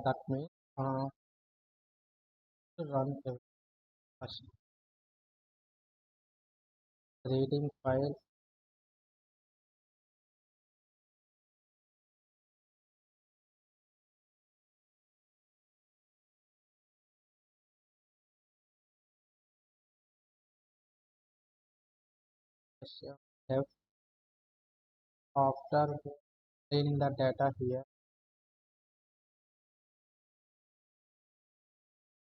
that means to run the first reading file. Def after reading the data here.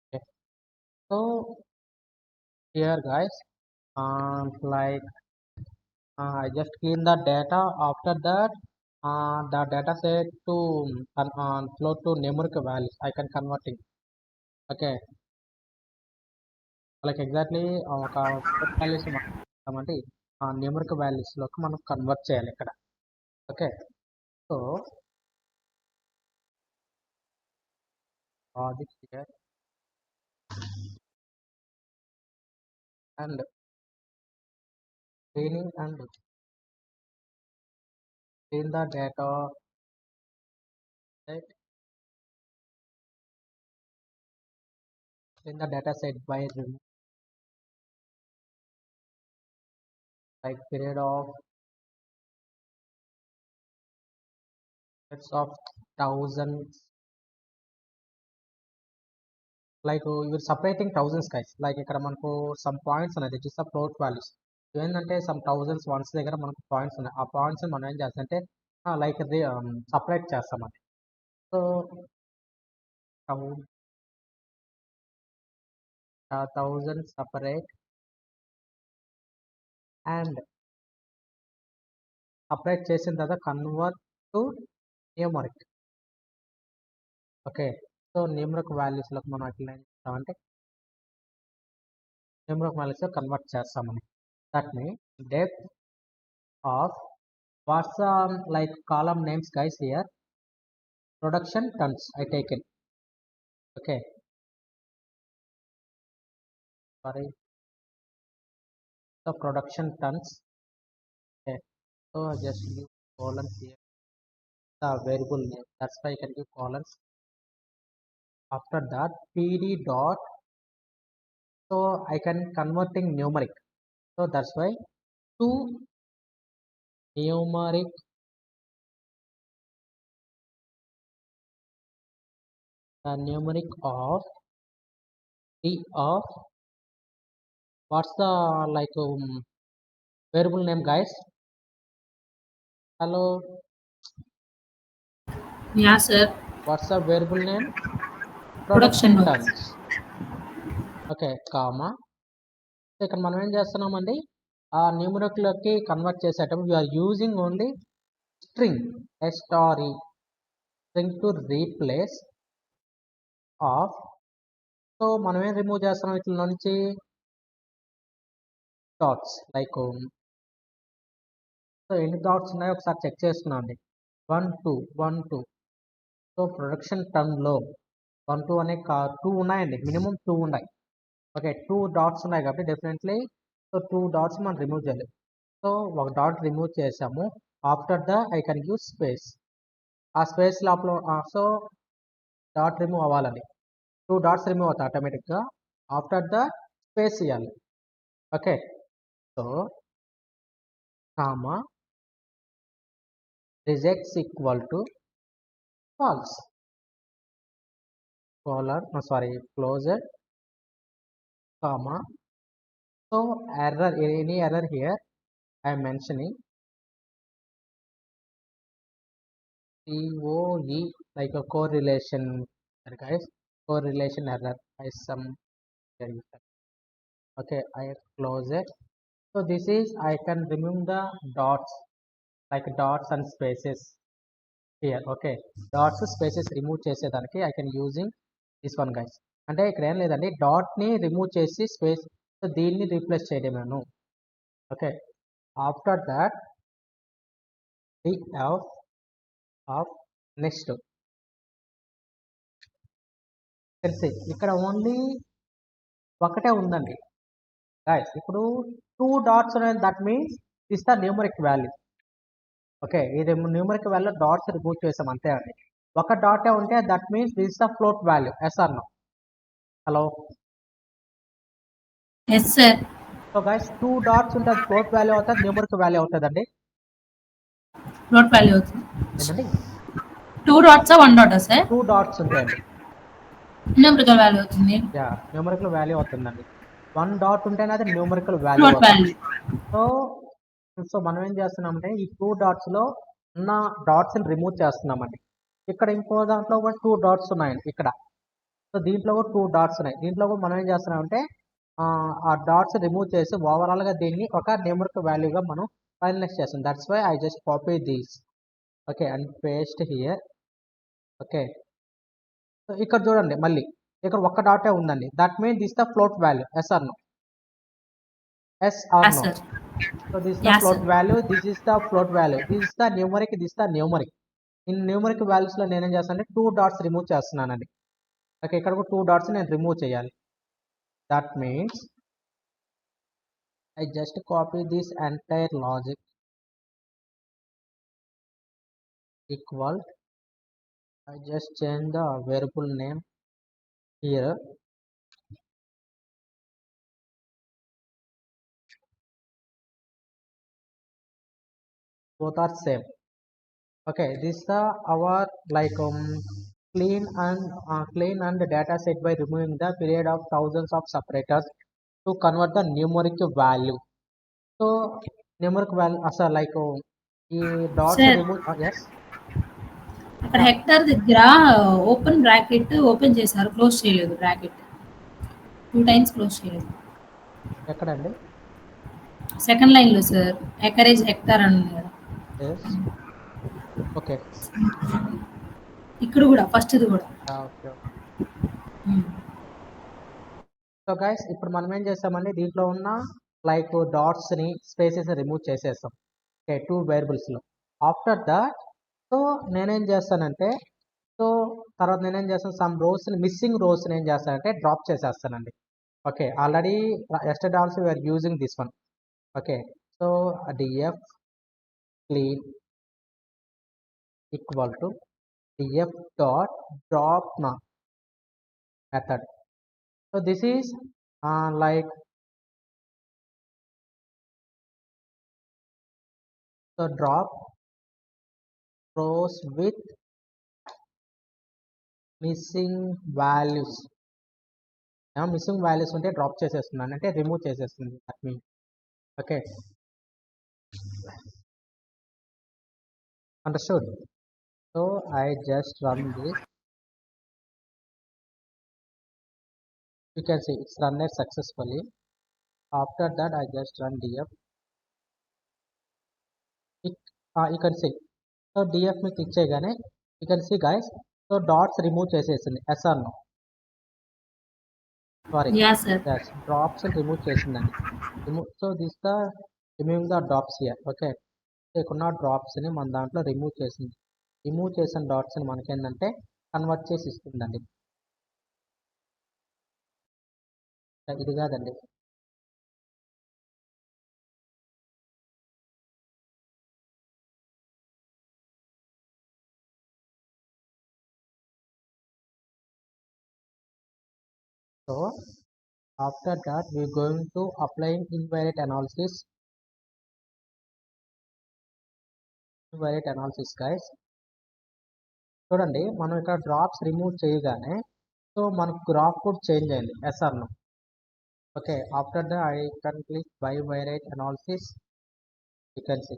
Okay. So here guys, like I just clean the data. After that, the data set to flow to numeric values. I can convert it. Okay, like exactly ఒక values అంటే numeric values లోకి మనం convert చేయాలి ఇక్కడ. Okay, so logic here and cleaning and clean the data, right? Clean the data set by remove like period of sets of thousands, like you're separating thousands guys. Like ఇక్కడ మనకు some points అనేది it is the float values. ఏంటంటే some thousands ones దగ్గర మనకు points ఉన్నాయి. ఆ points మనం ఏం చేస్తాం అంటే లైక్ ఇది సపరేట్ చేస్తామండి. So thousand separate and separate చేసిన తర్వాత convert to numeric. Okay, so numeric వాల్యూస్లోకి మనం అట్లా ఏం చేస్తామంటే న్యూమరిక్ వాల్యూస్లో కన్వర్ట్ చేస్తామని. That mean depth of what's like column names guys here, production tons I taken. Okay, sorry, so production tons. Okay, so I just give columns here, the variable name, that's why I can give columns. After that pd dot, so I can converting numeric, so that's why to numeric the numeric of d of what's the like variable name guys. Hello, Yeah, sir. what's the variable name? Production tons. Okay, comma. ఇక్కడ మనం ఏం చేస్తున్నామండి, ఆ న్యూమరిక్లోకి convert చేసేటప్పుడు we're using only string ఎస్టారీ string to replace of. So మనం ఏం రిమూవ్ చేస్తున్నాం ఇట్ల నుంచి డాట్స్, లైక్ సో ఎన్ని డాట్స్ ఉన్నాయో ఒకసారి చెక్ చేసుకున్నాం అండి. 1 2 సో ప్రొడక్షన్ టర్న్లో 1 2 అనే 2 ఉన్నాయండి, మినిమం 2 ఉన్నాయి. ఓకే, 2 డాట్స్ ఉన్నాయి కాబట్టి డెఫినెట్లీ సో 2 డాట్స్ మనం రిమూవ్ చేయాలి. సో ఒక డాట్ రిమూవ్ చేసాము. After the I can use space, ఆ స్పేస్ లోపల సో డాట్ రిమూవ్ అవ్వాలండి. 2 డాట్స్ రిమూవ్ అవుతాయి ఆటోమేటిక్గా. ఆఫ్టర్ ద స్పేస్ ఇవ్వాలి. Okay, so comma rejects equal to false, colon closer comma. So error, any error here I am mentioning COE, like a correlation guys, correlation error I some. Okay, I close it. So this is I can remove the dots, like dots and spaces here. Okay, dots spaces remove చేసేదానికి I can using this one guys. అంటే ఇక్కడ ఏం లేదండి, డాట్ని remove చేసి space, so దీన్ని replace చేయడమేను. Okay, after that df of next తెలిసి ఇక్కడ ఓన్లీ ఒకటే ఉందండి గైస్. ఇప్పుడు 2 డాట్స్ ఉన్నాయి, that means is the numeric value. Okay, ఇది న్యూమరిక్ వాల్యూ డాట్స్ రిమూవ్ చేసాం అంతే అండి. ఒక డాటే ఉంటే that means this the float value. Yes or no? Hello. Yes, sir. So guys 2 dots ఉంటే అది ఫ్లోట్ వాల్యూ అవుతుంది, న్యూమరిక్ వాల్యూ అవుతుందండి. Float value అవుతుంది. ఏంటండి? 2 dots, 1 dot, sir. 2 డాట్స్ ఉంటాయండి. Numerical value అవుతుంది. యా, న్యూమరికల్ వాల్యూ అవుతుందండి. 1 డాట్ ఉంటేనే అది న్యూమరికల్ వాల్యూ Float అవుతుంది. value. సో సో మనం ఏం చేస్తున్నామంటే ఈ 2 డాట్స్లో ఉన్న డాట్స్ని రిమూవ్ చేస్తున్నామండి. ఇక్కడ ఇంకో దాంట్లో కూడా 2 డాట్స్ ఉన్నాయండి ఇక్కడ. సో దీంట్లో కూడా 2 డాట్స్ ఉన్నాయి. దీంట్లో కూడా మనం ఏం చేస్తున్నామంటే ఆ డాట్స్ రిమూవ్ చేసి ఓవరాల్గా దీన్ని ఒక న్యూమరికల్ వాల్యూగా మనం ఫైనలైజ్ చేస్తాం. That's why I just copy these. Okay, and paste here. Okay, so ఇక్కడ చూడండి మళ్ళీ ఇక్కడ ఒక్క డాటే ఉందండి. That mean this the float value. Yes or no? Yes or Yes, no? sir. So this the Yes, float sir. Value, this is the float value, this is the numeric, this the numeric. In numeric వాల్యూస్లో నేనేం చేస్తానంటే 2 dots remove చేస్తున్నానండి. Okay, ఇక్కడ కూడా 2 dots నేను remove చేయాలి. That means I just copy this entire logic equal. I just change the variable name here. Both are same. Okay, this is the our like clean and data set by removing the period of thousands of separators to convert the numeric value. So numeric value asa like ఈ dots Sir, remove. yes. అక్కడ hectare దగ్గర open bracket open చేశారు, close చేయలేదు bracket. 2 times close చేయలేదు. ఎక్కడండి? Second line లో sir, acreage hectare అని ఉంది కదా. yes. ఓకే, ఇక్కడ కూడా ఫస్ట్ ఇది కూడా. ఓకే. సో గైస్ ఇప్పుడు మనం ఏం చేస్తామంటే దీంట్లో ఉన్న లైక్ డాట్స్ని స్పేసెస్ రిమూవ్ చేసేస్తాం. ఓకే, 2 వేరియబుల్స్లో. ఆఫ్టర్ దట్ సో నేనేం చేస్తానంటే సో తర్వాత నేనేం చేస్తాను సమ్ రోస్ని మిస్సింగ్ రోస్ని ఏం చేస్తానంటే డ్రాప్ చేసేస్తానండి. Okay, already yesterday also we are using this one. Okay, so DF clean equal to DF dot drop na method. So this is like so drop rows with missing values. Missing values ఉంటే drop చేసేస్తున్నాను అంటే remove చేసేస్తుంది. That mean okay, understood. So I just run this. You can see it's run it successfully. After that I just run df. You can see so df me click చేయగానే you can see guys so dots remove చేసేసింది. Yes or no? Sorry, Yeah, sir. Drops remove చేసిందండి. So this the removing the drops here. Okay, ఇక్కడున్న డ్రాప్స్ని మన దాంట్లో remove చేసింది. Remove చేసిన డాట్స్ని మనకేంటంటే కన్వర్ట్ చేసి ఇస్తుందండి. ఇది కాదండి, so after that we going to applying univariate analysis. Univariate analysis guys చూడండి, మనం ఇక్కడ డ్రాప్స్ రిమూవ్ చేయగానే సో మనకు గ్రాఫ్ కూడా చేంజ్ అయింది. Yes or no? Okay, after the I can click bivariate analysis. You can see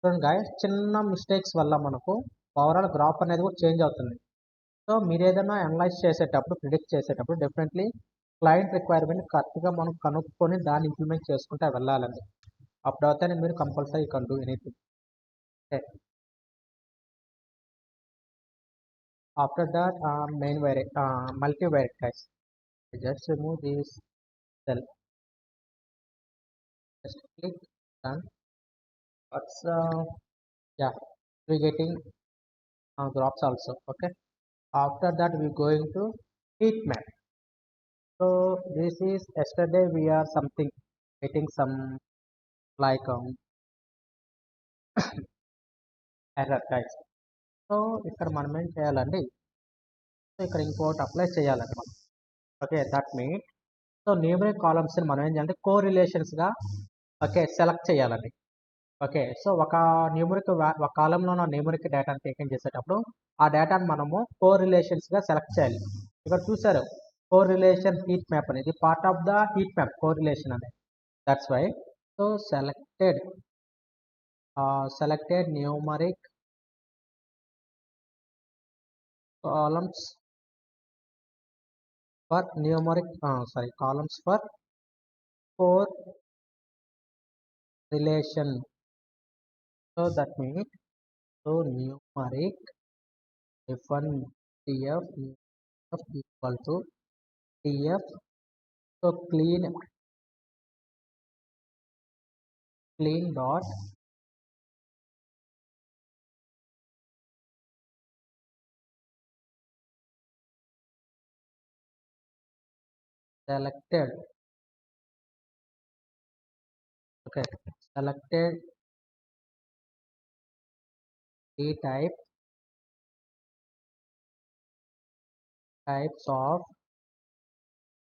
చూడండి guys చిన్న mistakes వల్ల మనకు ఓవరాల్ గ్రాఫ్ అనేది కూడా చేంజ్ అవుతుంది. సో మీరు ఏదైనా అనలైజ్ చేసేటప్పుడు ప్రిడిక్ట్ చేసేటప్పుడు డెఫినెట్లీ క్లయింట్ రిక్వైర్మెంట్ కరెక్ట్గా మనం కనుక్కొని దాన్ని ఇంప్లిమెంట్ చేసుకుంటే వెళ్ళాలండి. అప్పుడు అయితేనే మీరు compulsory can do anything. Okay, after that main variate multivariate guys just remove this cell. just click done. What's yeah, we getting drops also. Okay, after that we going to heat map. So this is yesterday we are something getting some like error guys. So ఇక్కడ మనం ఏం చేయాలండి, so ఇక్కడ ఇంకోటి apply చేయాలండి మనం. Okay, that mean so numeric కాలమ్స్ని మనం ఏం చేయాలంటే కోరిలేషన్స్గా ఓకే సెలెక్ట్ చేయాలండి. ఓకే, సో ఒక న్యూమరిక్ ఒక కాలంలో ఉన్న న్యూమరిక్ డేటాను టేకెన్ చేసేటప్పుడు ఆ డేటాను మనము కోరిలేషన్స్గా సెలెక్ట్ చేయాలి. ఇక్కడ చూసారు కోరిలేషన్ హీట్ మ్యాప్ అనేది part of the heat map correlation అనేది. That's why so selected numeric columns for columns for correlation. So that means so numeric f1 df equal to df. So clean dot selected. Okay, selected d types of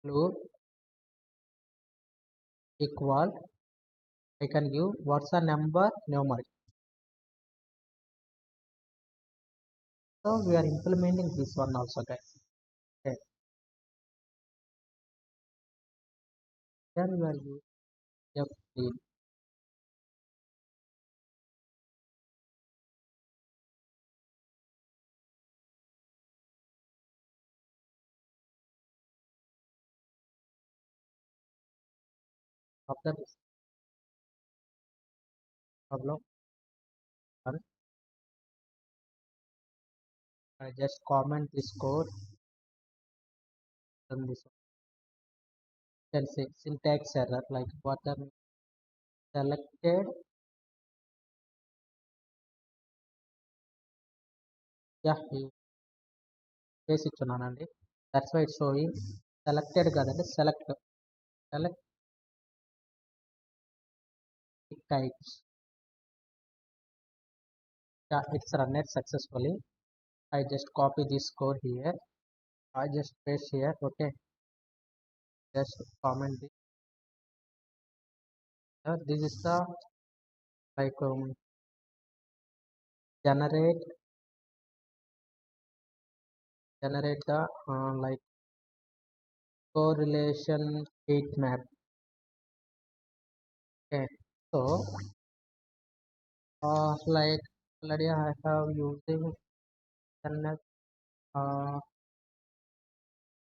blue equal, I can give what's the number numeric. So we are implementing this one also, guys. Okay, here we are using f3. After this problem, I just comment this code and this one. Can say syntax error like what the selected, yeah, చేసి ఇచ్చున్నానండి. That's why it's showing selected కదండి, select types. Yeah, it's run it successfully. I just copy this code here. I just paste here. Okay, just comment this. This is the like generate the like correlation heat map. Okay, so like already I have using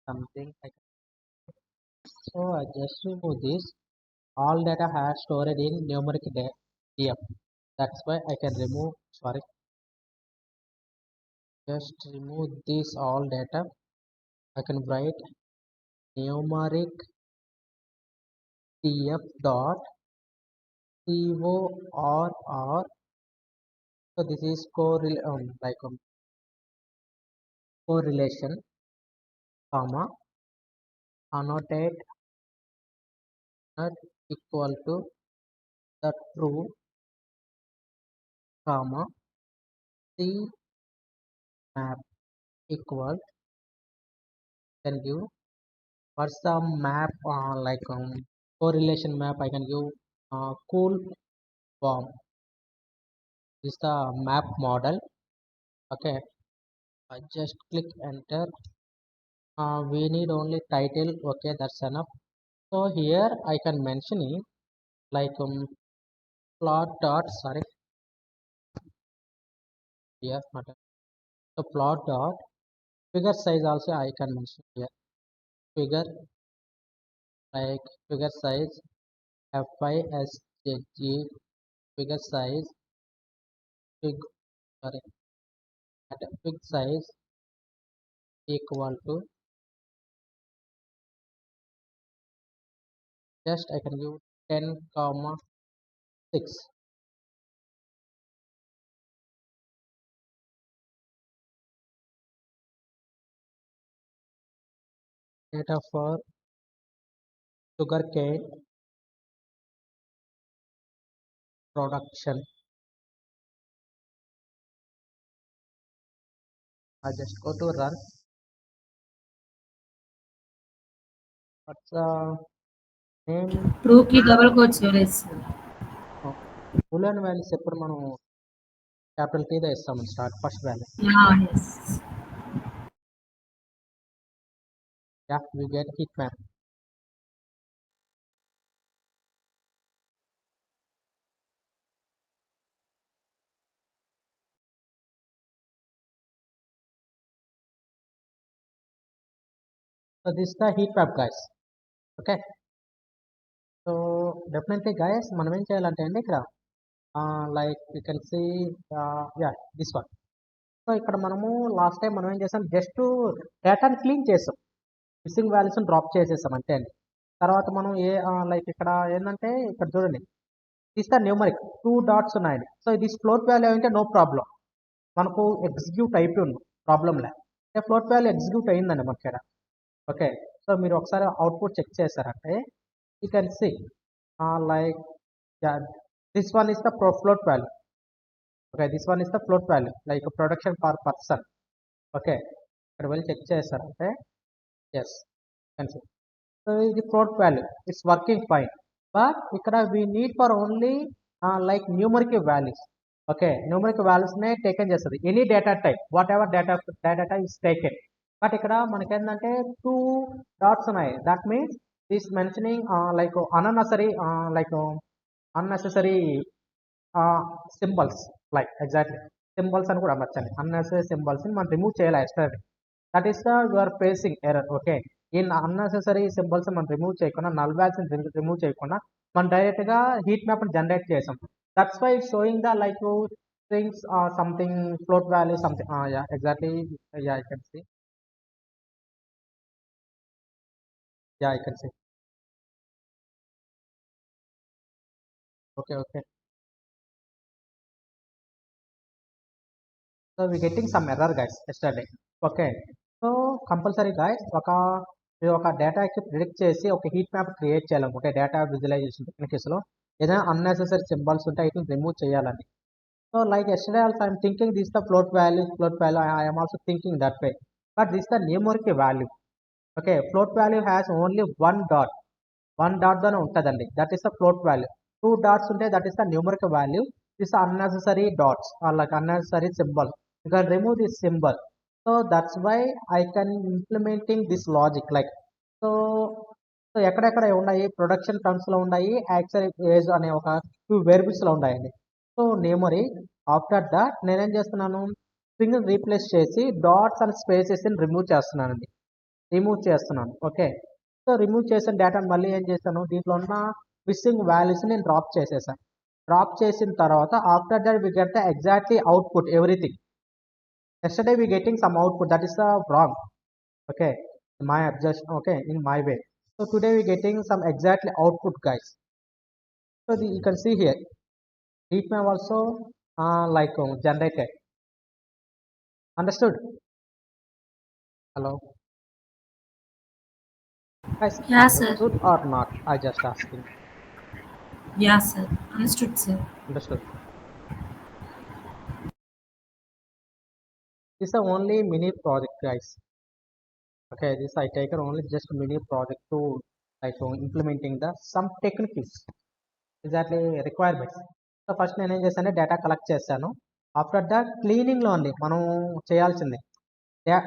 something like, so I just remove this. All data has stored in numeric df. That's why I can remove, sorry, just remove this all data. I can write numeric df dot corr. So this is correlation, comma, annotate not equal to the true, comma, c map equal, can give what's the map correlation map. I can give cool warm. This is the map model. Okay, I just click enter. We need only title. Okay, that's enough. So here I can mention it like plot dot, sorry, here not so plot dot figure size also I can mention here. Figure like figure size FISG, figure size sorry, at fig size equal to, just I can give 10 comma 6. Data for sugarcane production. I just go to run. What's the name? True కి double quotes చేయలేదు sir. Boolean values ఎప్పుడు మనం capital T దా ఇస్తాము start first value. Yes. Yeah, we get heat map. So this is the heat map, guys. Okay. So definitely, guys, మనం ఏం చేయాలంటే అండి ఇక్కడ like you can see ya this one. So ఇక్కడ మనము లాస్ట్ టైం మనం ఏం చేసాం, జస్ట్ డేటాని క్లీన్ చేసాం, మిస్సింగ్ వాల్యూస్ని డ్రాప్ చేసేసాం అంతే అండి. తర్వాత మనం లైక్ ఇక్కడ ఏంటంటే ఇక్కడ చూడండి, దిస్ ద న్యూమరిక్ 2 డాట్స్ ఉన్నాయండి. సో ఇది ఫ్లోట్ వాల్యూ అంటే నో ప్రాబ్లం, మనకు ఎగ్జిక్యూట్ అయిపోయింది, ప్రాబ్లం లే. ఫ్లోట్ వాల్యూ ఎగ్జిక్యూట్ అయిందండి మనకి ఇక్కడ. ఓకే. సో మీరు ఒకసారి అవుట్పుట్ చెక్ చేశారంటే you can see like this one is the float value. Okay, this one is the float value like production per person. Okay, ఇక్కడ వెళ్ళి చెక్ చేస్తారంటే ఎస్ కెన్ సీ. సో ఇది float value, it's working fine. But ఇక్కడ we need for only like numeric values. Okay, numeric వాల్యూస్నే taken చేస్తుంది any data type, whatever data type is taken. But ఇక్కడ మనకి ఏంటంటే 2 dots ఉన్నాయి, that means this mentioning like unnecessary symbols, like exactly symbols అని కూడా అనొచ్చండి. అన్నెసరీ సింబల్స్ని మనం రిమూవ్ చేయాలి extra. That is the you're facing error. Okay, ఈ అన్నెసెసరీ సింబల్స్ మనం రిమూవ్ చేయకుండా, నల్ వాల్యూస్ రిమూవ్ చేయకుండా మనం డైరెక్ట్గా హీట్ మ్యాప్ని జనరేట్ చేసాం. That's why showing the like strings something float value something. Ya exactly, ya I can see, ya I can see. Okay. So we getting some error guys yesterday. Okay, so compulsory guys మీరు ఒక డేటాకి predict చేసి ఒక heat map create చేయాలనుకుంటే data visualization టెక్నిక్స్లో ఏదైనా unnecessary symbols ఉంటే వీటిని రిమూవ్ చేయాలండి. So like yesterday also I'm thinking this the float value I'm also thinking that way, but this the numeric value. Okay, float value has only 1 dot, 1 డాట్తోనే ఉంటుందండి, that is the float value. 2 dots ఉంటే that is the numeric value. This unnecessary dots are like unnecessary symbol, you can remove this symbol. So that's why I can implementing this logic like so. So ఎక్కడెక్కడ ఉన్నాయి, production టర్మ్స్లో ఉన్నాయి, actual age అనే ఒక 2 వేరియబుల్స్లో ఉన్నాయండి. So న్యూమరీ after that నేనేం చేస్తున్నాను, string replace చేసి డాట్స్ అండ్ స్పేసెస్ని రిమూవ్ చేస్తున్నాను. ఓకే, సో రిమూవ్ చేసిన డేటాను మళ్ళీ ఏం చేశాను, దీంట్లో ఉన్న మిస్సింగ్ వాల్యూస్ని నేను డ్రాప్ చేసేసాను. డ్రాప్ చేసిన తర్వాత after that we get the exactly output everything. Yesterday we getting some output, that is wrong. Okay, in my objection, okay, in my way. So today we getting some exactly output, guys. So you can see here heat map also like generated. Understood? Hello guys, yeah sir. understood or not? I just asking. Yeah sir, understood sir. Understood. This is only mini project, guys. Okay, this I take only just mini project to like implementing the some techniques, exactly requirements. So first నేను ఏం చేశాను, data collect చేశాను. After that క్లీనింగ్లో అండి మనం చేయాల్సింది.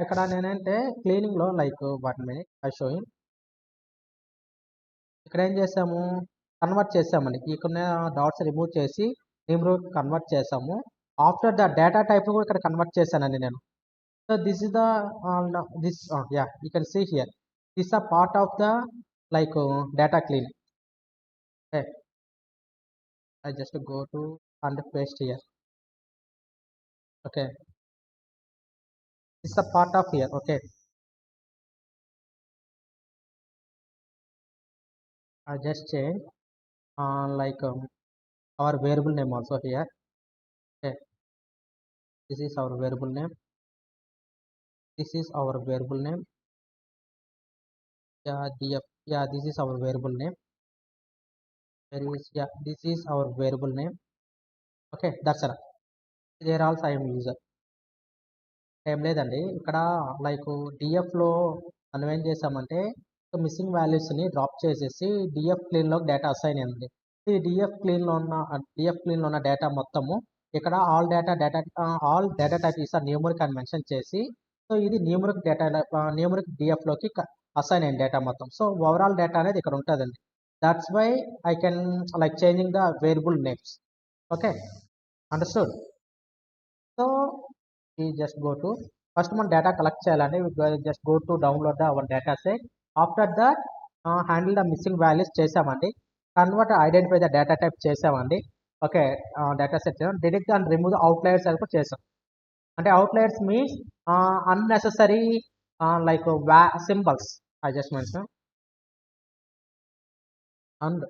ఇక్కడ నేనంటే క్లీనింగ్లో లైక్ 1 minute ఐ షోయింగ్. ఇక్కడ ఏం చేసాము, కన్వర్ట్ చేసామండి. ఇక్కడ డాట్స్ రిమూవ్ చేసి నిమ్రూ కన్వర్ట్ చేసాము. ఆఫ్టర్ ద డేటా టైప్ కూడా ఇక్కడ కన్వర్ట్ చేశానండి నేను. So this is the this ya you can see here, this a part of the like data cleaning. Okay, I just go to and paste here. Okay, it's a part of here. Okay, I just change like our variable name also here. Okay, this is our variable name, this is our variable name. Yeah, this is our variable name. This is our variable name. Okay, that's all. There also I am user. ఏం లేదండి ఇక్కడ like డిఎఫ్లో మనం ఏం చేసామంటే missing వాల్యూస్ని drop చేసేసి DF క్లీన్లో data assign అయింది. ఈ డిఎఫ్ క్లీన్లో ఉన్న డేటా మొత్తము ఇక్కడ all data type is numeric అని మెన్షన్ చేసి, సో ఇది న్యూమరిక్ డిఎఫ్లోకి అసైన్ అయిన డేటా మొత్తం. సో ఓవరాల్ డేటా అనేది ఇక్కడ ఉంటుందండి. That's why I can like changing the variable names. Okay, understood. So we just go to first మన డేటా కలెక్ట్ చేయాలండి. Just go to download the our data set. After that handle the missing values చేసామండి. Convert identify the data type చేసామండి. Okay, data set delete and remove the outliers అని కూడా చేసాం. అంటే outliers means unnecessary like symbols I just mention and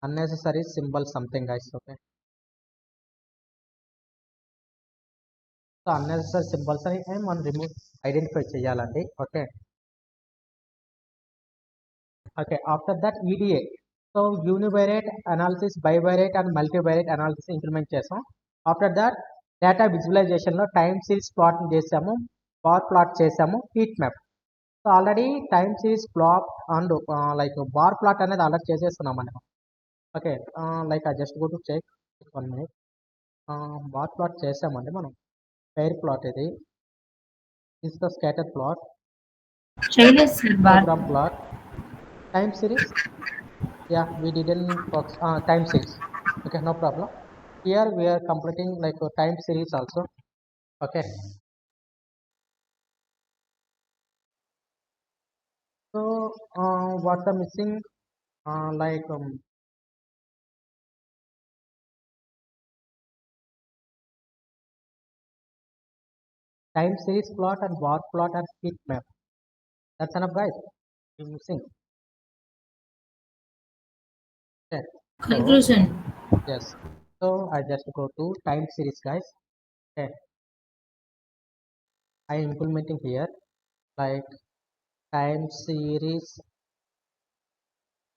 unnecessary symbol something guys. Okay, so unnecessary symbols అని మనం remove identify చేయాలండి. Okay okay after that EDA, so univariate analysis, bivariate and multivariate analysis implement చేసాం. After that data విజువలైజేషన్లో time series plot చేసాము, bar plot చేసాము, heat map. So already time series plot and like bar plot అనేది already చేసేస్తున్నాం మనం. Okay like I just go to check 1 minute. Bar plot చేసామండి మనం. Pair plot ఇది is the scatter plot, చేయలేదు sir program plot, time series. Yeah, we didn't focus time series. Okay, no problem. Here we are completing like a time series also. Okay, so what the missing like time series plot and bar plot and heat map. That's enough guys. You're missing. Okay, so conclusion. yes, so I just go to time series guys. Okay, I am implementing here like time series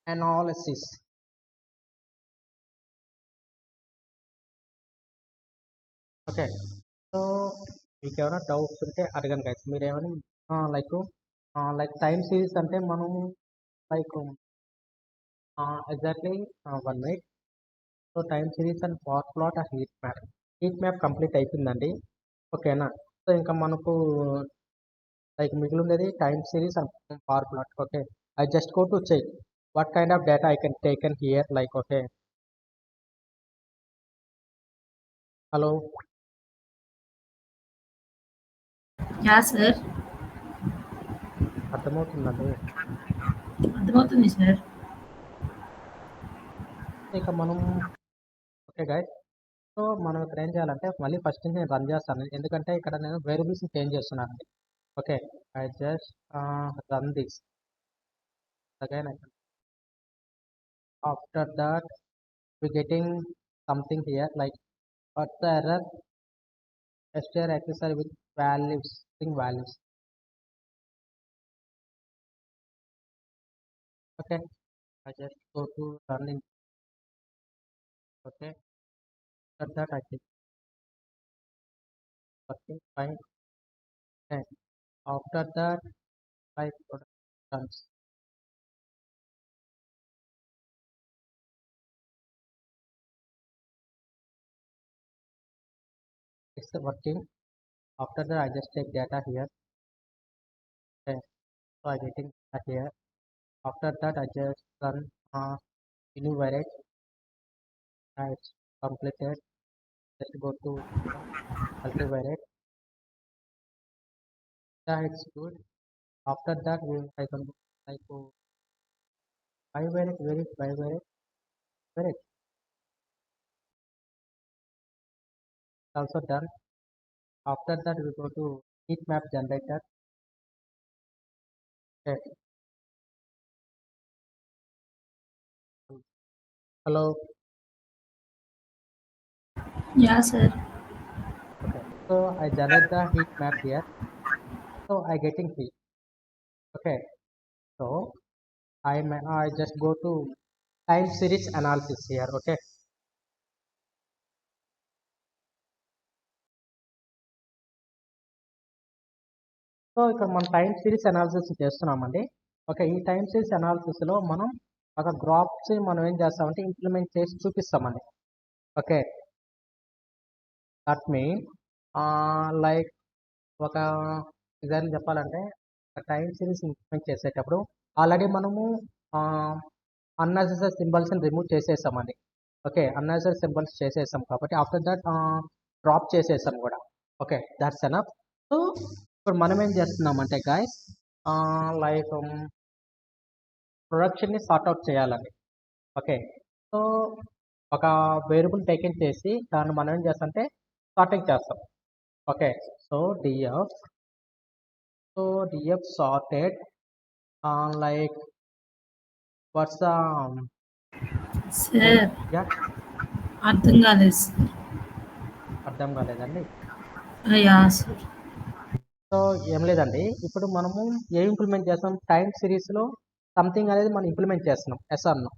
analysis. Okay, so మీకు ఏమైనా doubts ఉంటే అడగండి guys. మీరు ఏమైనా like time series అంటే మనము like exactly 1 minute. So time series and bar plot and heat map complete అయిపోయిందండి. ఓకేనా, సో ఇంకా మనకు లైక్ మిగిలి ఉండేది time series and bar plot. Okay, I just go to check what kind of data I can take in here. Like okay, hello, yeah sir, అర్థమవుతుందండి. అర్థమవుతుంది sir. ఇక మనం ఓకే గైస్, సో మనం ఇక్కడ ఏం చేయాలంటే మళ్ళీ ఫస్ట్ నుంచి నేను రన్ చేస్తాను, ఎందుకంటే ఇక్కడ నేను వేరియబుల్స్ చేంజ్ చేస్తున్నాను. Okay, I just run this again. After that we getting something here like what's the error, str accessor with values string values. Okay, I just go to running. Okay, after that I click okay fine. Okay, after that I product runs. It's working. After that I just take data here. Okay, so I getting data here. After that I just run enumerate. It's completed. Just go to multivariate. Yeah, it's good. After that I can like bivariate, bivariate. It's also done. After that we go to heat map generator. Okay. Hello. Yeah sir. Okay, so I generate the heat map here. So I getting heat. Okay, so I just go to time series analysis here. Okay, so ఇక్కడ మనం time series analysis చేస్తున్నామండి. Okay, ఈ time series అనాలిసిస్లో మనం ఒక graphs మనం ఏం చేస్తామంటే ఇంప్లిమెంట్ చేసి చూపిస్తామండి. ఓకే, దట్ మీన్ లైక్ ఒక ఎగ్జాంపుల్ చెప్పాలంటే ఒక టైం సిరీస్ ఇంప్లిమెంట్ చేసేటప్పుడు ఆల్రెడీ మనము అన్నెసెసరీ సింబల్స్ని రిమూవ్ చేసేసామండి. ఓకే, అన్నెసెసరీ సింబల్స్ చేసేసాం కాబట్టి ఆఫ్టర్ దట్ డ్రాప్ చేసేసాం కూడా. Okay, that's enough. సో ఇప్పుడు మనం ఏం చేస్తున్నామంటే గాయస్ లైక్ ప్రొడక్షన్ని సార్ట్అవుట్ చేయాలండి. ఓకే, సో ఒక వేరియబుల్ టేకెన్ చేసి దాన్ని మనం ఏం చేస్తామంటే సార్టింగ్ చేస్తాం. Okay, so DF sorted like what's sir yeah అర్థం కాలేదు సార్. అర్థం కాలేదండి. Yeah sir. సో ఏం లేదండి, ఇప్పుడు మనము ఏం ఇంప్లిమెంట్ చేస్తాం, టైం సిరీస్లో సంథింగ్ అనేది మనం ఇంప్లిమెంట్ చేస్తున్నాం. Yes or no?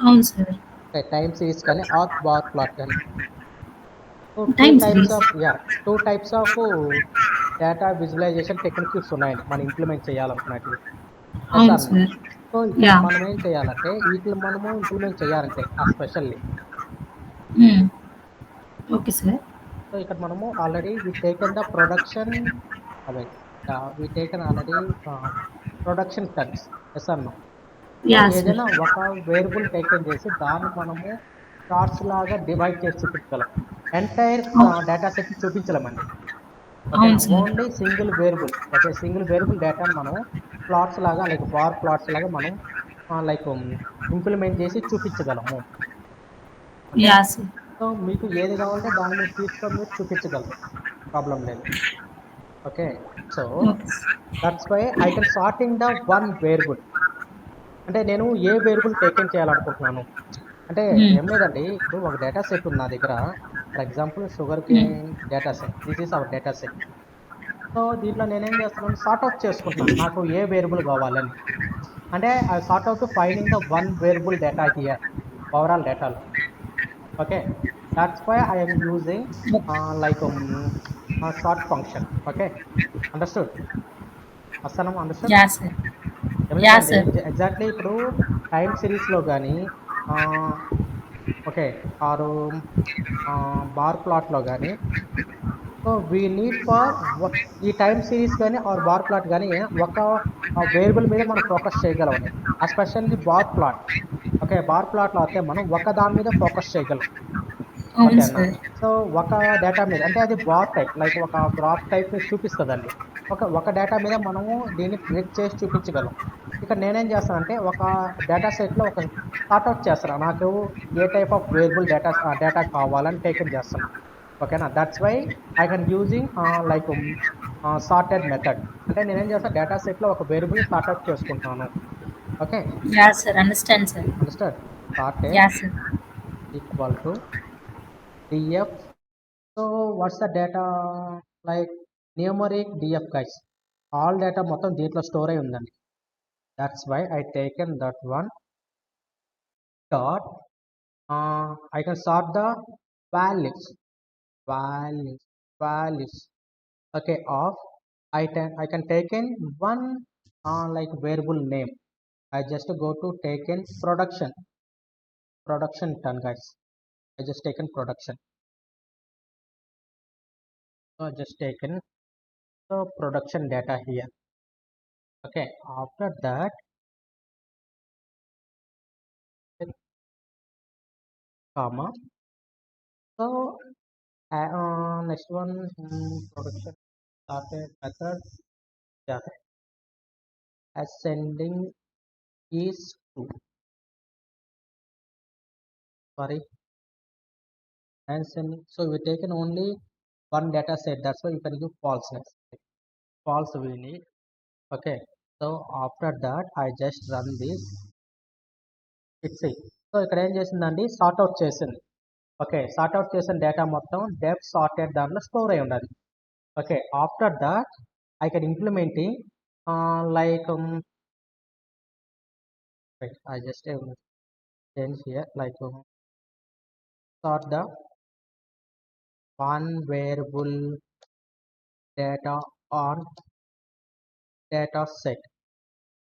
అవును సార్. ఓకే, టైం సిరీస్ కానీ ఆర్ బార్ ప్లాట్ కానీ. So time series. Two types of data visualization techniques ఉన్నాయండి మనం ఇంప్లిమెంట్ చేయాలనుకున్నట్టు. ఎస్ అవును ఆర్ నో? సార్. సో ఇక్కడ యా. మనం ఏం చేయాలంటే వీటిని మనము ఇంప్లిమెంట్ చేయాలంటే స్పెషల్లీ. Okay sir. సో ఇక్కడ మనము already we taken the production అదే we taken already production terms. Yes or no? Yeah sir. ఏదైనా ఒక వేరియబుల్ టేకెన్ చేసి దాన్ని మనము చార్ట్స్ లాగా డివైడ్ చేసి చూపించగలం. ఎంటైర్ డేటా సెట్ చూపించలేమండి. ఓకేనా, అవును sir. Only single variable. Okay, single variable డేటాను మనం ప్లాట్స్ లాగా లైక్ బార్ ప్లాట్స్ లాగా మనం లైక్ ఇంప్లిమెంట్ చేసి చూపించగలము. Yeah sir. సో మీకు ఏది కావాలంటే దాన్ని మీరు తీసుకొని మీరు చూపించగలరు, ప్రాబ్లం లేదు. Okay, so okay sir. That's why I can sorting the one variable. అంటే నేను ఏ వేరియబుల్ టేకెన్ చేయాలనుకుంటున్నాను అంటే ఏం లేదండి, ఇప్పుడు ఒక డేటా సెట్ ఉంది నా దగ్గర. For example sugar cane data set, this is our data set. So దీంట్లో నేనేం చేస్తున్నాను, సార్ట్ అవుట్ చేసుకుంటున్నాను నాకు ఏ వేరియబుల్ కావాలని. అంటే I sort out finding the one variable data here overall డేటాలో. Okay, that's why I am using like a sort function. Okay, understood? అస్సలం understood? Yeah sir. ఏం యా లేదండి, సార్. ఎగ్జాక్ట్లీ ఇప్పుడు time సిరీస్లో కానీ ఓకే ఆరు బార్ ప్లాట్లో కానీ సో వీ నీడ్ ఫర్ ఈ టైం సిరీస్ కానీ ఆర్ బార్ ప్లాట్ కానీ ఒక వేరియబుల్ మీద మనం ఫోకస్ చేయగలమండి, especially bar plot. Okay, bar ప్లాట్లో అయితే మనం ఒక దాని మీద ఫోకస్ చేయగలం. అవును ఓకేనా, సార్. సో ఒక డేటా మీద అంటే అది బార్ టైప్ లైక్ ఒక గ్రాఫ్ టైప్ చూపిస్తుందండి. ఒక డేటా మీద మనము దీన్ని క్లిక్ చేసి చూపించగలం. ఇక్కడ నేనేం చేస్తానంటే ఒక డేటా సెట్లో ఒక సార్ట్అవుట్ చేస్తాను, నాకు ఏ టైప్ ఆఫ్ వేరియబుల్ డేటా కావాలని టేకెన్ చేస్తున్నాను. ఓకేనా, that's why I can using like sorted method. అంటే నేనేం చేస్తాను, డేటా సెట్లో ఒక వేరియబుల్ సార్ట్అవుట్ చేసుకుంటాను. Okay, yeah sir. Understand sir. Understand? Sorted yeah sir. Equal to df. So what's the data like numeric df guys, all data మొత్తం దీంట్లో store అయి ఉందండి. that's why I taken that one dot I can sort the values values okay of I can take in one like variable name. I just go to take in production turn guys. I just taken production, so I just taken the production data here. Okay, after that comma, so next one production started method, yeah, ascending is to sorry ascending. So we taken only one data set, that's why you can give false next, false we need. Okay, so after that I just run this. It's it. So ఇక్కడ ఏం చేసిందండి, sort out చేసింది. Okay, sort out చేసిన data మొత్తం డెఫ్ sorted దాంట్లో store అయి ఉండాలి. Okay, after that I can implementing like wait, I just change here like sort the one variable data on data set.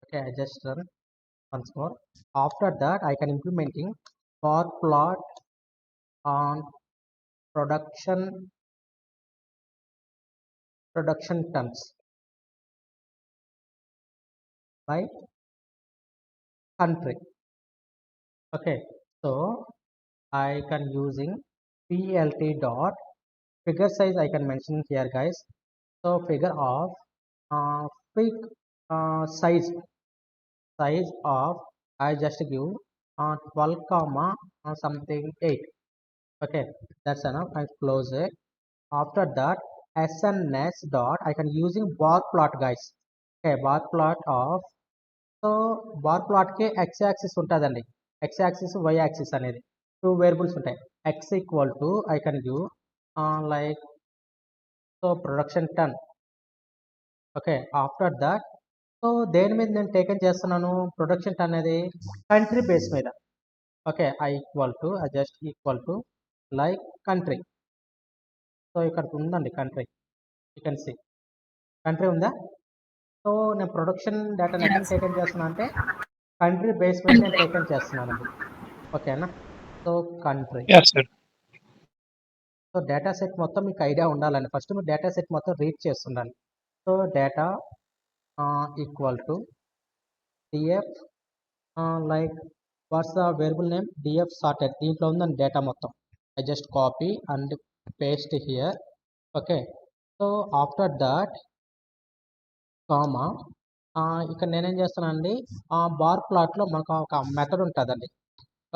Okay, I just run once more. After that, I can implementing bar plot on production tons by country. Okay, so I can using plt dot figure size. I can mention here, guys. So figure of fig size of I just give 12 comma something 8. Okay, that's enough. I close it. After that, sns dot I can using bar plot, guys. Okay, bar plot of so bar ప్లాట్కి X axis ఉంటుందండి. X axis Y axis అనేది two variables ఉంటాయి. X equal to I can give like so production ton. Okay, after that so దేని మీద నేను taken చేస్తున్నాను production ton అనేది country base మీద. Okay, I just equal to like country. So ఇక్కడ ఉందండి country, you can see country ఉందా. So నేను ప్రొడక్షన్ డేటాని ఎక్కడ టేకన్ చేస్తున్నా అంటే కంట్రీ బేస్ మీద నేను టేకన్ చేస్తున్నానండి. ఓకేనా. So country. So data set మొత్తం మీకు ఐడియా ఉండాలండి. ఫస్ట్ మీరు డేటా సెట్ మొత్తం రీడ్ చేస్తుండాలి. So data equal to DF like what's the variable name DF sorted. దీంట్లో ఉందండి డేటా మొత్తం. I just copy and paste here. Okay, so after that comma ఇక్కడ నేనేం చేస్తానండి బార్ ప్లాట్లో మనకు ఒక మెథడ్ ఉంటుందండి.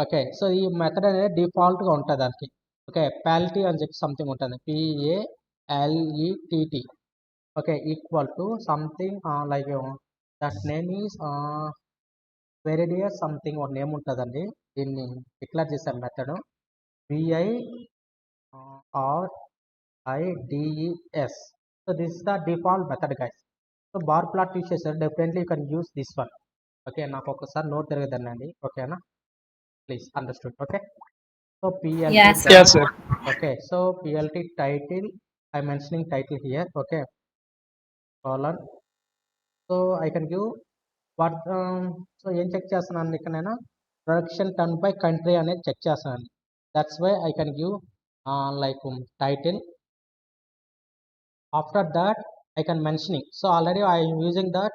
ఓకే, సో ఈ మెథడ్ అనేది డిఫాల్ట్గా ఉంటుంది దానికి. ఓకే, ప్యాలిటీ అని చెప్పి సంథింగ్ ఉంటుంది, PALETT. Okay, equal to something like that name is viridis something ఒక నేమ్ ఉంటుందండి. దీన్ని డిక్లేర్ చేసే method VIRIDES. So this is the default method, guys. So bar plot use చేశారు, definitely you can use this one. Okay, నాకు ఒకసారి note తిరగదండి. ఓకేనా, please understood. Okay, so PLT Yes, dot- Yes, sir. okay, so PLT title, I'm mentioning title here. Okay, colon. So I can give what so ఏం check చేస్తున్నాను ఇక్కడ నేను production turn by country అనేది check చేస్తున్నాను. That's why I can give like title. After that I can mentioning. So already I am using that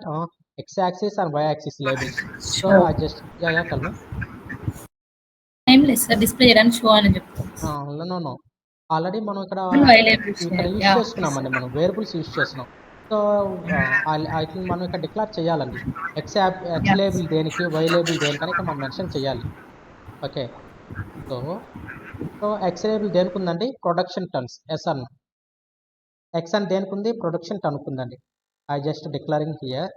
x-axis and y-axis labels. So I just yeah tell me. ఏం లేదు sir, display చేయడానికి show అని చెప్తాను. No already మనం ఇక్కడ use చేసుకున్నామండి. మనం variables use చేస్తున్నాం. సో ఐ థింక్ మనం ఇక్కడ డిక్లేర్ చేయాలండి. ఎక్స్ లేబుల్ దేనికి, వై లేబుల్ దేనికని ఇక్కడ మనం మెన్షన్ చేయాలి. ఓకే, సో ఎక్స్ లేబుల్ దేనికి ఉందండి ప్రొడక్షన్ టన్స్ SN. ఎక్స్ అని దేనికి ఉంది ప్రొడక్షన్ టన్ ఉందండి. I just declaring here.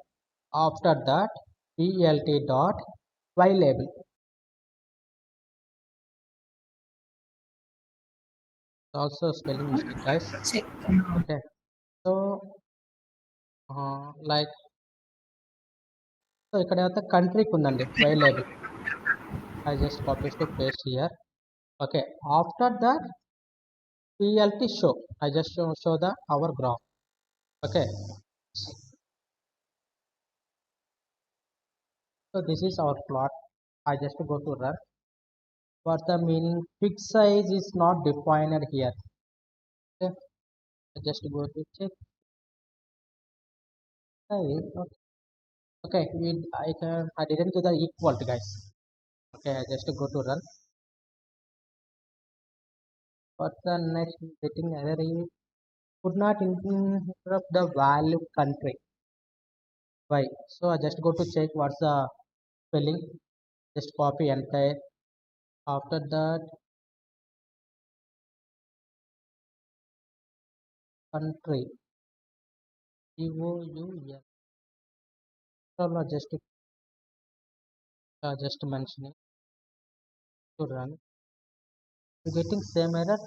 After that PLT dot y label. Also spelling mistake, guys. Okay, so like so ఇక్కడ అయితే కంట్రీకి ఉందండి y label. I just copy to paste here. Okay, after that PLT show. I just show the our graph. Okay, so this is our plot. I just go to run. What's the meaning? Fixed size is not defined here. Okay, I just go to check size. Okay, I didn't get the equal to, guys. Okay, I just go to run. What's the next setting error is could not interrupt the value country. Why? So I just go to check what's the spelling. Just copy entire. After that country COUN. So now just mentioning to run. You getting same error.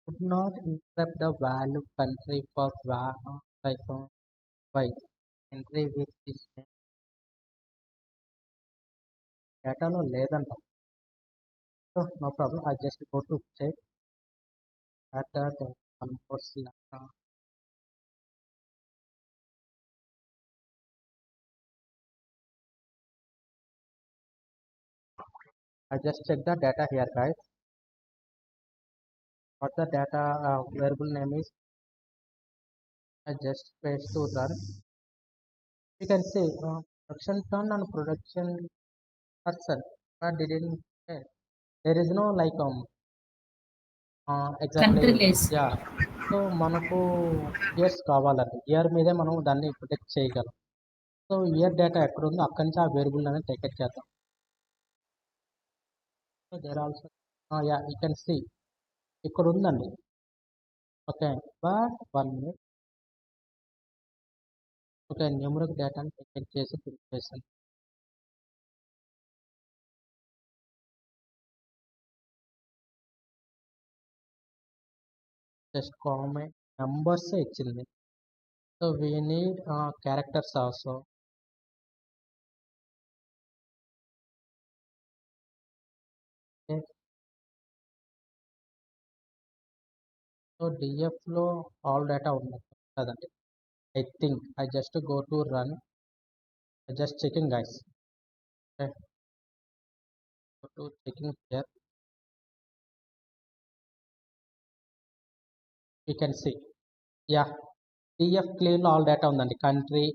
Could not interrupt the value country for like why entry with this data no లేదంట. So no problem. I just go to check at that one more slide. I just check the data here, guys. What the data variable name is? I just paste to run. You can say production ton and production person, but didn't say. There is no like exactly, country less. yeah. So మనకు years కావాలండి, year మీదే మనం దాన్ని protect చేయగలం. So year data ఎక్కడ ఉందో అక్కడి నుంచి ఆ వేరియబుల్ అనేది టేకెట్ చేద్దాం. So there also yeah you can see ఇక్కడ ఉందండి. Okay, but 1 minute. Okay, numeric డేటాని టేకెట్ చేసి ప్రింట్ చేసాను. జస్ట్ కామెంట్ నెంబర్స్ ఇచ్చింది. So we need characters also. So డిఎఫ్లో ఆల్ డేటా ఉన్నది కదండి. I think I just go to run. I just checking, guys. Okay, go to checking here. You can see, yeah, DF clean all data ఉందండి. Country,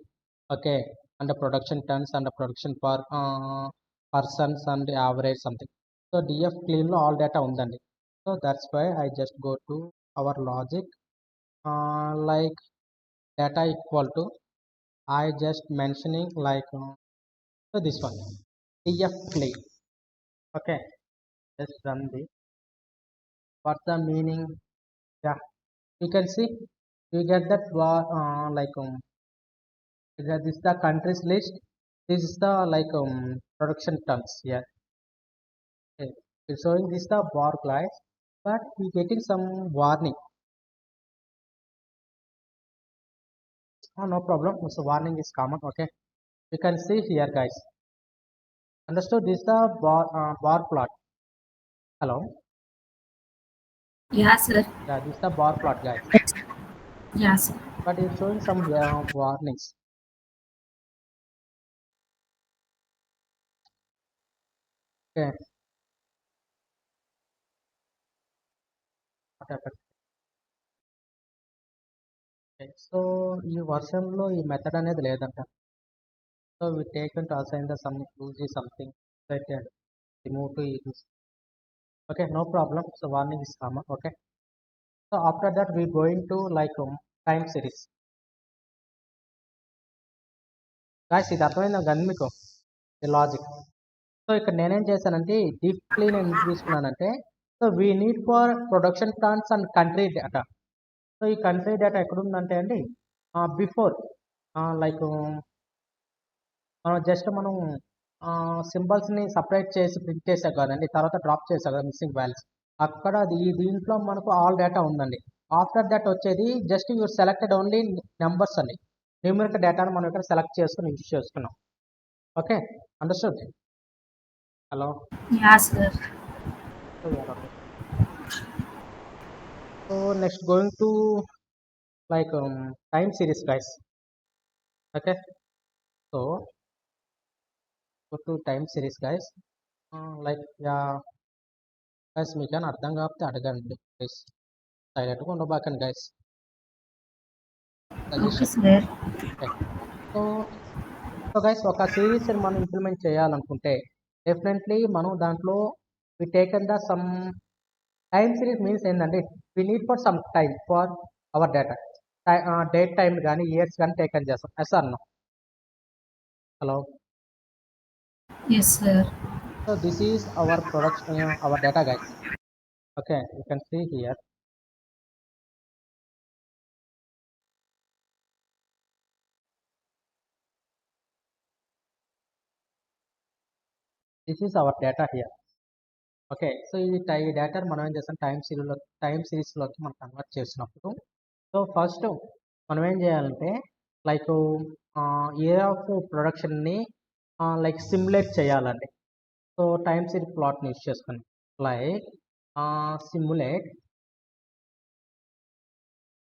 okay, and the production tons and the production per persons and average something. So DF clean all data ఉందండి. So that's why I just go to our logic, like data equal to, I just mentioning like so this one DF clean. Okay, just run this. What's the meaning? Yeah, you can see, you get that like this is the countries list. This is the like production tons here. Okay. It's showing this the bar class, but we getting some warning. No problem. So warning is common. Okay, you can see here, guys. Understood? This the bar plot. Hello. Yeah sir. Yeah, this is the bar plot, guys. Yeah sir. But it's showing some warnings. Okay. What happened? Okay. So ఈ వర్షంలో ఈ method అనేది లేదంట. So we taken to assign the some use something that remove to use. Okay, no problem. So warning is common. Okay. So after that we going to like time series. Guys, ఇది అర్థమైందా కానీ మీకు ఈ logic? So ఇక్కడ నేనేం చేశానంటే deep clean ఎందుకు తీసుకున్నానంటే, so we need for production plans and country data. సో ఈ కంట్రీ డేటా ఎక్కడుందంటే అండి బిఫోర్ లైక్ జస్ట్ మనం సింబల్స్ని సపరేట్ చేసి ప్రింట్ చేసాం కదండి, తర్వాత డ్రాప్ చేసాం కదా మిస్సింగ్ వాల్యూస్, అక్కడ దీంట్లో మనకు ఆల్ డేటా ఉందండి. ఆఫ్టర్ దట్ వచ్చేది just your selected only numbers అండి, న్యూమరిక్ డేటాను మనం ఇక్కడ సెలెక్ట్ చేసుకుని యూజ్ చేసుకున్నాం. Okay, understood? Hello. Yeah sir. So next going to like time series, guys. Okay, so go to time series, guys. Like yeah, guys, మీకు కానీ అర్థం కాకపోతే అడగండి ప్లీజ్, సైలెంట్గా ఉండబాకండి guys. ఓకే సార్. సో సో గైస్, ఒక సిరీస్ మనం ఇంప్లిమెంట్ చేయాలనుకుంటే డెఫినెట్లీ మనం దాంట్లో we taken the some time series means ఏంటంటే we need for some time for our data, date time కానీ ఇయర్స్ కానీ టేకెన్ చేస్తాం. Yes or no? Hello. Yes sir. So this is our production, our data, guys. Okay, you can see here. This is our data here. Okay, so ఈ data మనం ఏం చేస్తాం, time సిరీస్లోకి మనం convert చేసినప్పుడు, so first మనం ఏం చేయాలంటే like year of ప్రొడక్షన్ని లైక్ సిమ్యులేట్ చేయాలండి. సో టైం సిరీస్ ప్లాట్ని యూజ్ చేసుకొని like simulate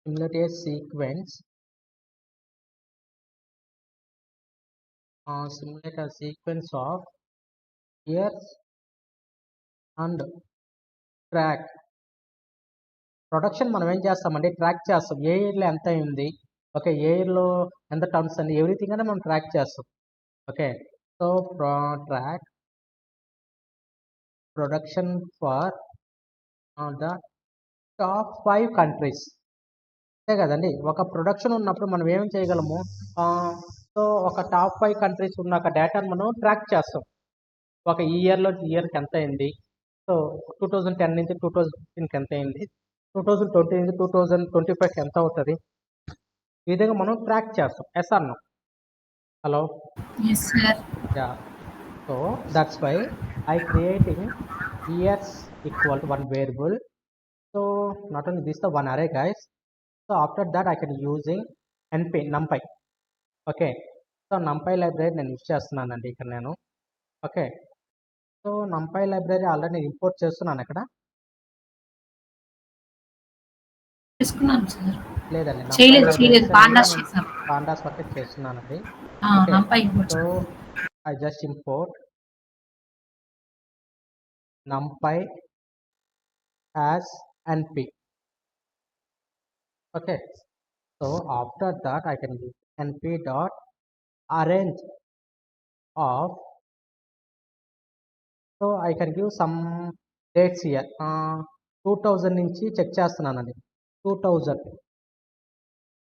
simulate a sequence simulate a sequence of years and track production మనం ఏం చేస్తామంటే ట్రాక్ చేస్తాం ఏ ఇయర్లో ఎంత అయింది ఓకే ఏ ఇయర్లో ఎంత టర్మ్స్ అని ఎవ్రీథింగ్ అని మనం ట్రాక్ చేస్తాం okay so track production for the top 5 countries అంతే కదండి ఒక ప్రొడక్షన్ ఉన్నప్పుడు మనం ఏం చేయగలము సో ఒక టాప్ 5 కంట్రీస్ ఉన్న ఒక డేటాను మనం ట్రాక్ చేస్తాం ఒక ఇయర్లో ఇయర్కి ఎంత అయింది సో 2010 నుంచి 2015కి ఎంత అయింది 2020 నుంచి 2025కి ఎంత అవుతుంది ఈ విధంగా మనం ట్రాక్ చేస్తాం yes or no hello Yes, sir. Yeah so that's why I creating years equal to one variable so not only this the one array guys so after that I can using NP NumPy okay so NumPy library నేను use చేస్తున్నానండి ఇక్కడ నేను okay so NumPy library already నేను import చేస్తున్నాను ఇక్కడ చేసుకున్నాను sir. లేదండి చేయలేదు పాండాస్ చేసాం. పాండాస్ వరకే చేస్తున్నానండి నంపై import so I just import numpy as np okay so after that I can use np dot arrange of so I can give some dates here 2000 నుంచి చెక్ చేస్తున్నానండి 2000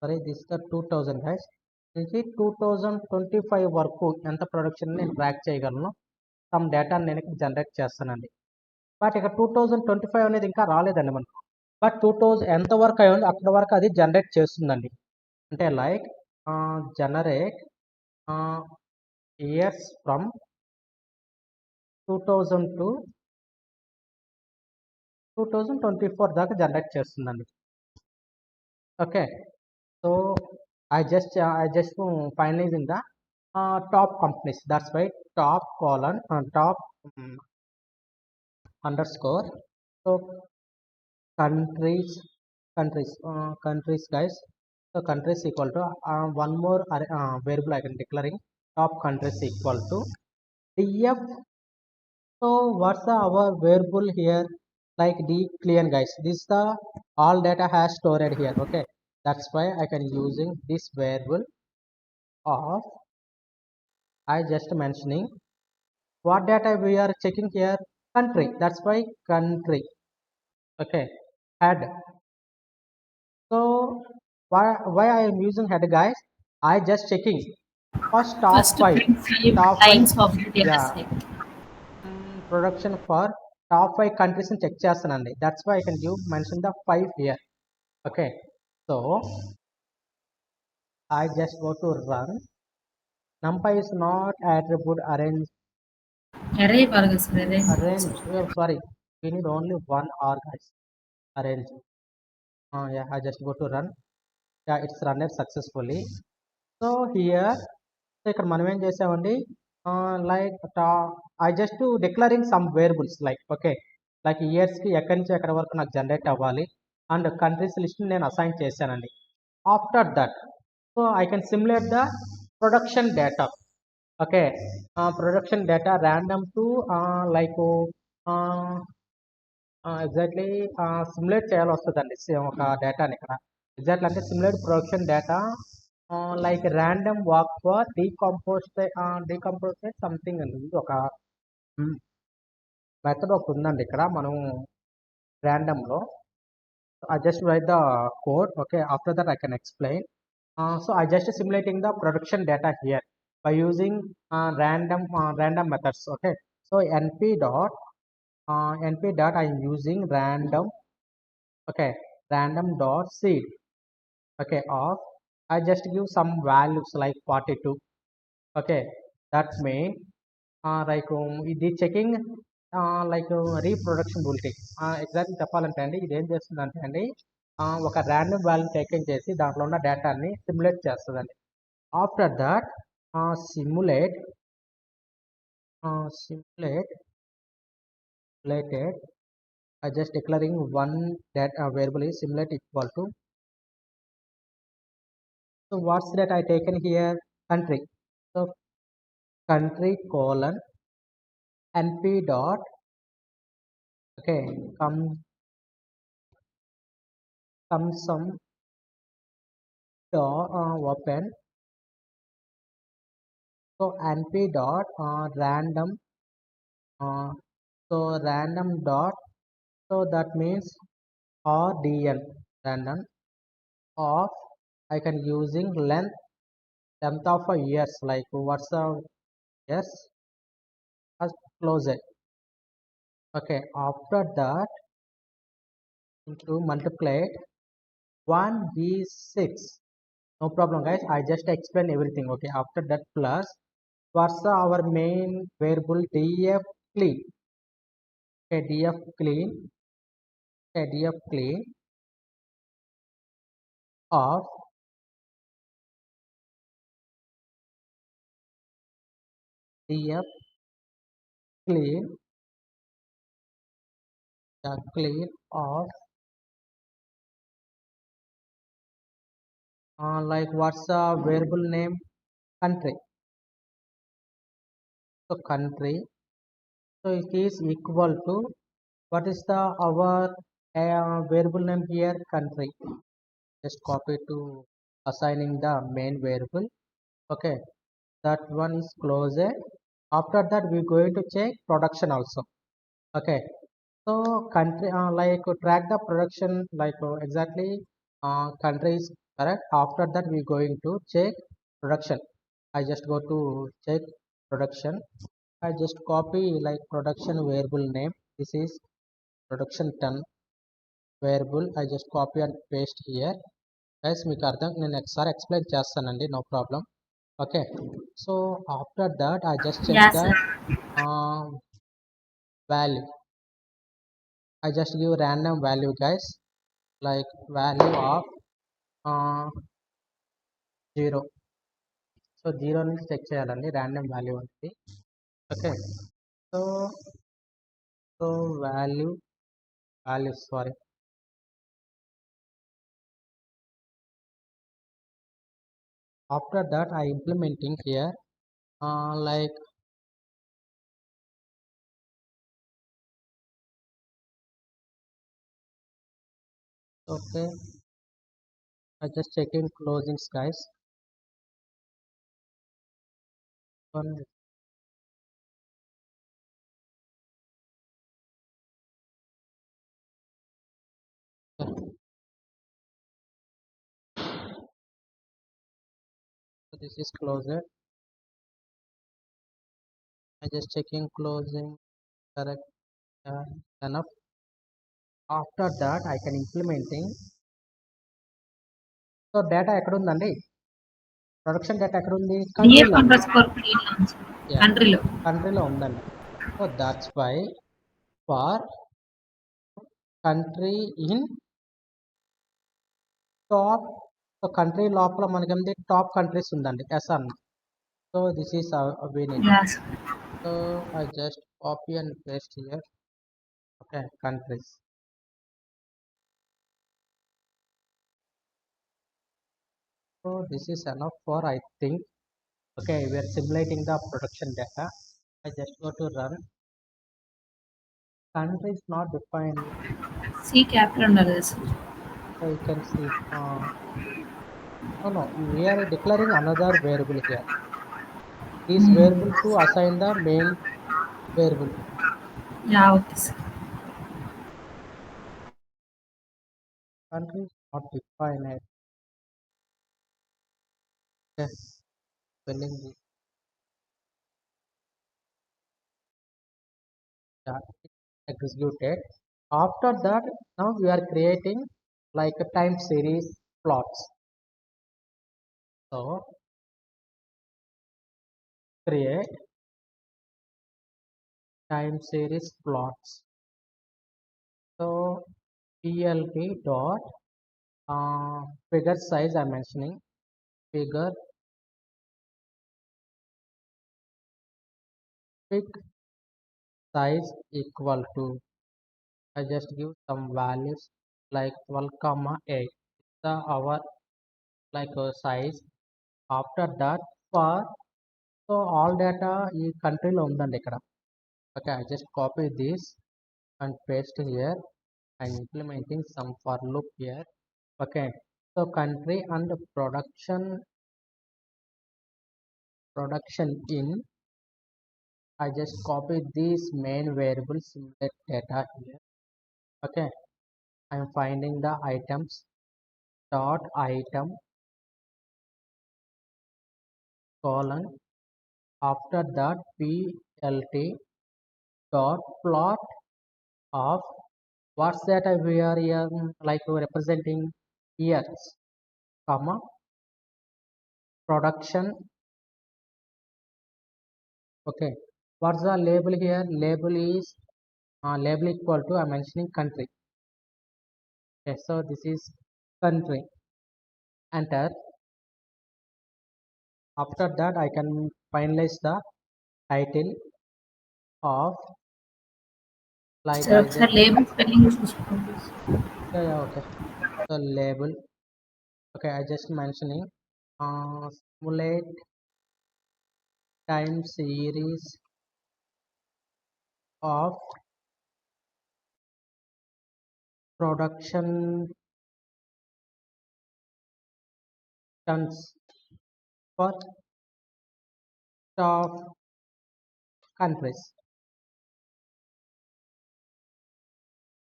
sorry this is the 2000 guys నుంచి 2025 వరకు ఎంత production నేను track చేయగలను some డేటాని నేను generate చేస్తానండి బట్ ఇక 2025 అనేది ఇంకా రాలేదండి మనకు బట్ 2000 ఎంత వరకు అయ్యింది అక్కడ వరకు అది జనరేట్ చేస్తుందండి అంటే like generate years from 2000 to 2024 దాకా జనరేట్ చేస్తుందండి okay so I just finalizing the top companies that's why top colon top underscore so countries guys so countries equal to one more variable I can declaring top countries equal to df so what's our variable here like d clean guys this the all data has stored here okay that's why I can using this variable of I just mentioning what data we are checking here country that's why country okay head so why I am using head guys I just checking first top 5 top lines 5 of the data yeah set. Production for top 5 countries and check చేస్తానండి that's why I can give mention the 5 here okay so I just go to run numpy is not attribute arrange Array varga sir, arrange oh, sorry we need only one r guys arrange yeah I just go to run yeah it's run it successfully so here so ఇక్కడ మనం ఏం చేసామండి like I just declaring some variables like okay like ఇయర్స్కి ఎక్కడి నుంచి ఎక్కడి వరకు నాకు జనరేట్ అవ్వాలి అండ్ కంట్రీస్ లిస్ట్ నేను అసైన్ చేశానండి after that so I can simulate the production data okay production data random to like exactly simulate చేయాలి వస్తుందండి ఒక డేటాని ఇక్కడ ఎగ్జాక్ట్లీ అంటే simulate production data like random walk for decompose something అండి ఇది ఒక మెథడ్ ఒకటి ఉందండి ఇక్కడ మనం ర్యాండమ్లో I just write the code okay after that I can explain so I just simulating the production data here by using random methods okay so np dot I am using random okay random dot seed okay of I just give some values like 42 okay that mean like ఇది checking like రీప్రొడక్షనబిలిటీ exactly చెప్పాలంటే అండి ఇది ఏం చేస్తుందంటే అండి ఒక random value taken చేసి దాంట్లో ఉన్న డేటాని సిమ్యులేట్ చేస్తుందండి after that simulated I just declaring one that variable is simulate equal to So what's that I taken here? Country. So country colon np dot, okay, come some dot open. So np dot random, uh, so random dot, so that means rdn, random of, I can using length of a years, like what's the yes, just close it. Okay, after that into multiplied 1v6. No problem, guys. I just explain everything. Okay, after that plus what's our main variable df clean. Okay, df clean. Okay, df clean of df clean, the clean of like what's the variable name? Country. So country. So it is equal to, what is the our variable name here? Country. Just copy to assigning the main variable. Okay, that one is closed. After that we're going to check production also. Okay, so country like track the production, like exactly country is correct. After that we're going to check production. I just go to check production. I just copy like production variable name. This is production ton variable. I just copy and paste here. Guys మీకు అర్థం, నేను ఒకసారి explain చేస్తానండి, no problem. Okay, so after that I just check Yeah, the sir. value. I just give random value, guys, like value of 0. So 0 నుంచి check చేయాలండి random value అనేది. Okay, so so value sorry. After that I implementing here like okay, I just checking closings, guys. One, so this is closed. I just checking closing correct, enough. After that I can implementing. So data ఎక్కడ ఉందండి? Production data ఎక్కడ ఉంది? DF కంట్రీలో ఉంది. underscore clean launch. Country లో. కంట్రీలో ఉందండి. So that's why for country in top, so country లోపల మనకి టాప్ కంట్రీస్ ఉందండి, ఎస్ అన్న. So this is winning. Yes. So I just copy and paste here. Okay, countries. So this is enough for, I think. Okay, we are simulating the production data. I just go to run. Country is not defined. C capital ఉండాలి కదా sir. So you can see no, we are declaring another variable here. This variable to assign the main variable. Yeah, okay sir. Country is not defined. Okay, spelling this. Executed. After that, now we are creating like a time series plots. So create time series plots. So PLT dot figure size, I'm mentioning figure fig size equal to, I just give some values like 12 comma 8. The our like size. After that, for so all data ఈ కంట్రీలో ఉందండి ఇక్కడ. Okay, I just copy this and paste here and implementing some for loop here. Okay, so country and production in. I just copy these main variables in that data here. Okay, I am finding the items dot item colon. After that, plt dot plot of what's that we are here like representing years, comma production. Okay, what's the label here? Label is label equal to I'm mentioning country. Okay, so this is country. Enter. After that, I can finalize the title of like sir I ఒకసారి just label spelling చూసుకోండి. okay. So label. Okay, I just mentioning simulate time series of production tons for of countries.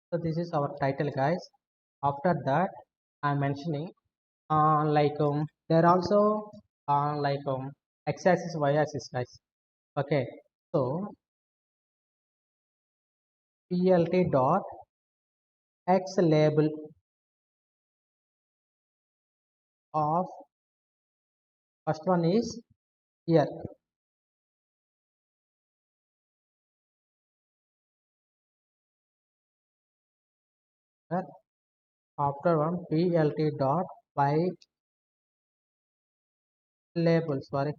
So this is our title, guys. After that, I'm mentioning like there also like x-axis, y-axis, guys. Okay, so plt dot x label of first one is here. After one plt dot y label, sorry,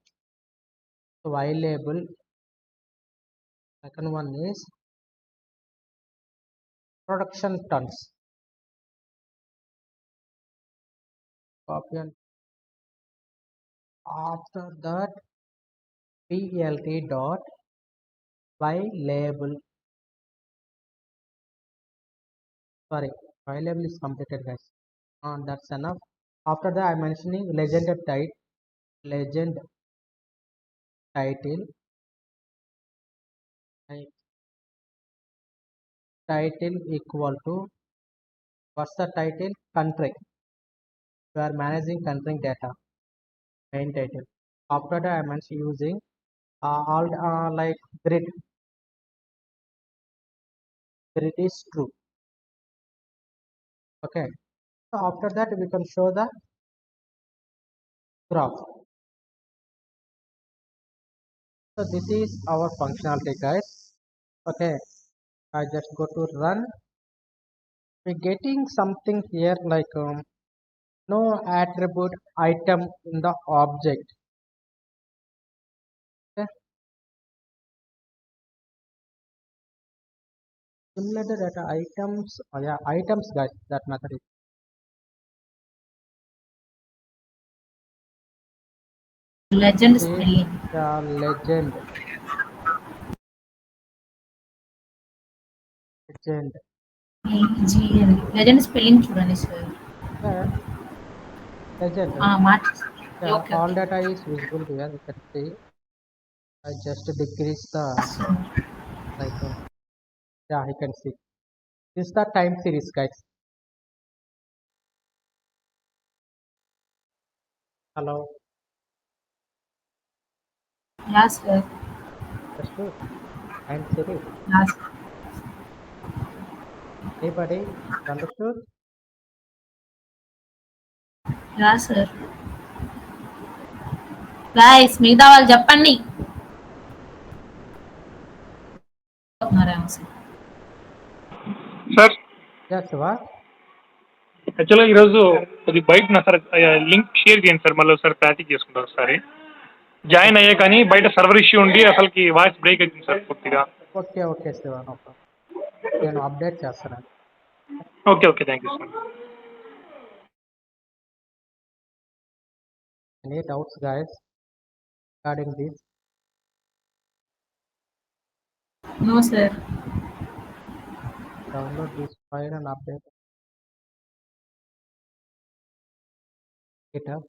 so y label. Second one is production tons. Copy and after that plt dot y label, sorry, y label is completed, guys. That's enough. After that, I'm mentioning legend title like title equal to what's the title? Country. You are managing country data, main title. After that, I'm using all like grid is true. Okay, so after that we can show the graph. So this is our functionality, guys. Okay, I just go to run. We're getting something here like no attribute item in the object. Okay, similar data items. Oh yeah, items, guys. That method is legend this spelling legend. Legend spelling చూడండి sir. Uh, legend. మార్చి Yeah, okay all okay data is visible here. You can see. I just decrease the like yeah, you can see. This is the time series, guys. Hello, yeah sir understood? Time series. Yeah Anybody understood? Sir guys మిగతా వాళ్ళు చెప్పండి. Sir Yes, what? యాక్చువల్గా ఈరోజు కొద్ది బయట నా sir link share చేయండి sir, మళ్ళీ ఒకసారి ప్రాక్టీస్ చేసుకుంటారు ఒకసారి. జాయిన్ అయ్యే కానీ బయట సర్వర్ ఇష్యూ ఉండి అసలుకి వాయిస్ బ్రేక్ అవుతుంది సార్ పూర్తిగా. Okay, Siva, no problem. నేను అప్డేట్ చేస్తాను. Okay thank you sir. Any doubts, guys, regarding this? No, sir. Download this file and update it up.